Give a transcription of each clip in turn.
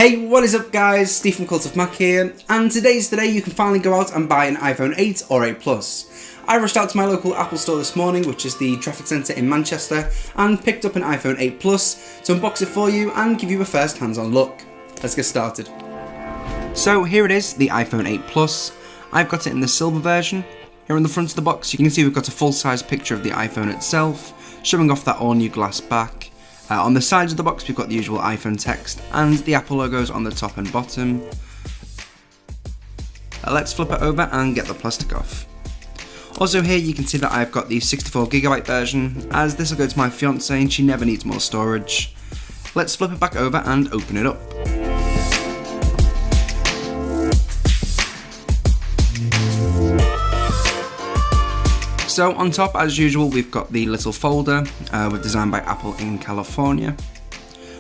Hey, what is up guys, Steve from Cult of Mac here, and today's the day you can finally go out and buy an iPhone 8 or 8 Plus. I rushed out to my local Apple store this morning, which is the Trafford Centre in Manchester, and picked up an iPhone 8 Plus to unbox it for you and give you a first hands-on look. Let's get started. So here it is, the iPhone 8 Plus. I've got it in the silver version. Here on the front of the box you can see we've got a full-size picture of the iPhone itself, showing off that all-new glass back. On the sides of the box we've got the usual iPhone text and the Apple logos on the top and bottom. Let's flip it over and get the plastic off. Also here you can see that I've got the 64GB version, as this will go to my fiancée and she never needs more storage. Let's flip it back over and open it up. So on top, as usual, we've got the little folder, with designed by Apple in California.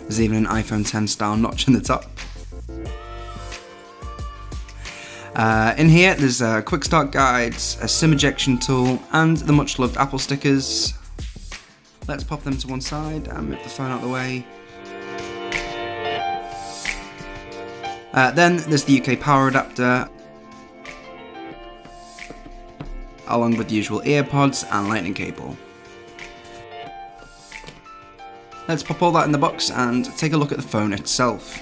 There's even an iPhone X style notch in the top. In here, there's quick start guides, a SIM ejection tool, and the much loved Apple stickers. Let's pop them to one side and move the phone out of the way. Then there's the UK power adapter, along with the usual earpods and lightning cable. Let's pop all that in the box and take a look at the phone itself.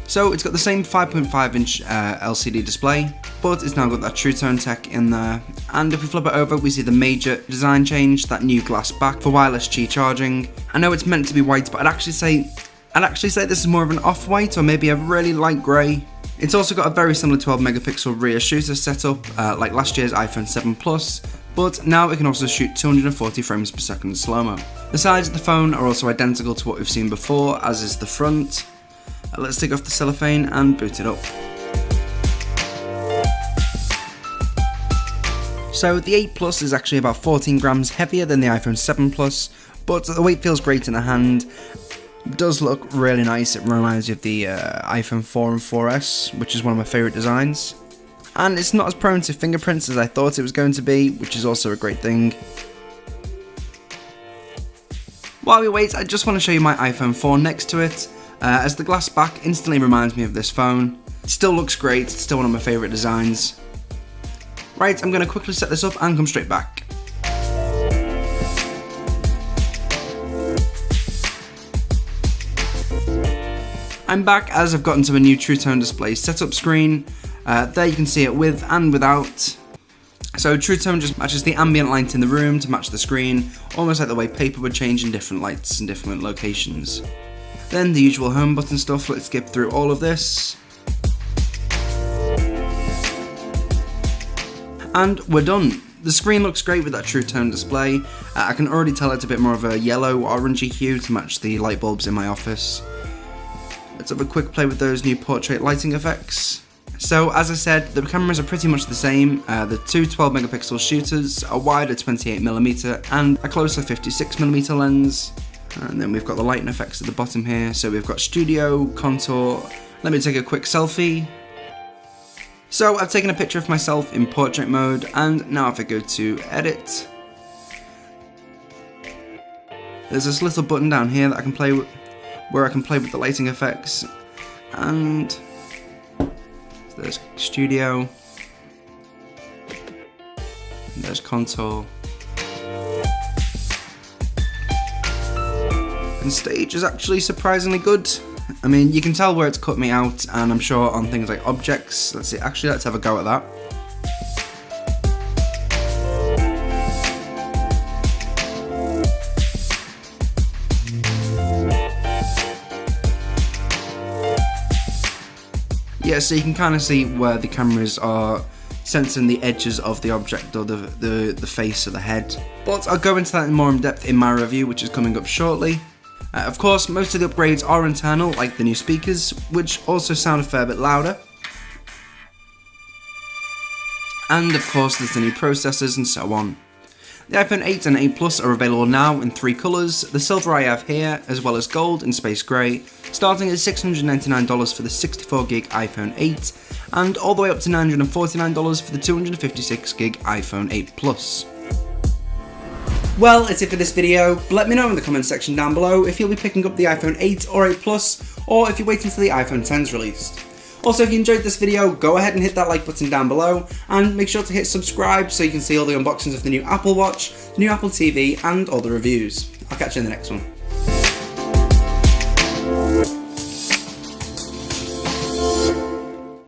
So it's got the same 5.5 inch LCD display, but it's now got that True Tone tech in there. And if we flip it over, we see the major design change, that new glass back for wireless Qi charging. I know it's meant to be white, but I'd actually say this is more of an off-white or maybe a really light grey. It's also got a very similar 12 megapixel rear shooter setup, like last year's iPhone 7 Plus, but now it can also shoot 240 frames per second slow-mo. The sides of the phone are also identical to what we've seen before, as is the front. Let's take off the cellophane and boot it up. So the 8 Plus is actually about 14 grams heavier than the iPhone 7 Plus, but the weight feels great in the hand. It does look really nice. It reminds you of the iPhone 4 and 4S, which is one of my favourite designs. And it's not as prone to fingerprints as I thought it was going to be, which is also a great thing. While we wait, I just want to show you my iPhone 4 next to it, as the glass back instantly reminds me of this phone. It still looks great, it's still one of my favourite designs. Right, I'm going to quickly set this up and come straight back. I'm back as I've gotten to a new True Tone display setup screen. There you can see it with and without. So True Tone just matches the ambient light in the room to match the screen, almost like the way paper would change in different lights in different locations. Then the usual home button stuff, let's skip through all of this. And we're done. The screen looks great with that True Tone display. I can already tell it's a bit more of a yellow orangey hue to match the light bulbs in my office. Let's have a quick play with those new portrait lighting effects. So as I said, the cameras are pretty much the same. The two 12 megapixel shooters, a wider 28mm and a closer 56mm lens. And then we've got the lighting effects at the bottom here. So we've got studio, contour. Let me take a quick selfie. So I've taken a picture of myself in portrait mode, and now if I go to edit, there's this little button down here that I can play with, where I can play with the lighting effects, and there's studio, and there's contour, and stage is actually surprisingly good. I mean, you can tell where it's cut me out, and I'm sure on things like objects. Let's see, actually let's have a go at that. Yeah, so you can kind of see where the cameras are sensing the edges of the object or the face or the head. But I'll go into that more in depth in my review, which is coming up shortly. Of course, most of the upgrades are internal, like the new speakers, which also sound a fair bit louder. And of course, there's the new processors and so on. The iPhone 8 and 8 Plus are available now in 3 colours, the silver I have here, as well as gold and space grey, starting at $699 for the 64GB iPhone 8, and all the way up to $949 for the 256GB iPhone 8 Plus. Well, that's it for this video. Let me know in the comments section down below if you'll be picking up the iPhone 8 or 8 Plus, or if you're waiting until the iPhone 10 is released. Also, if you enjoyed this video, go ahead and hit that like button down below, and make sure to hit subscribe so you can see all the unboxings of the new Apple Watch, the new Apple TV, and all the reviews. I'll catch you in the next one.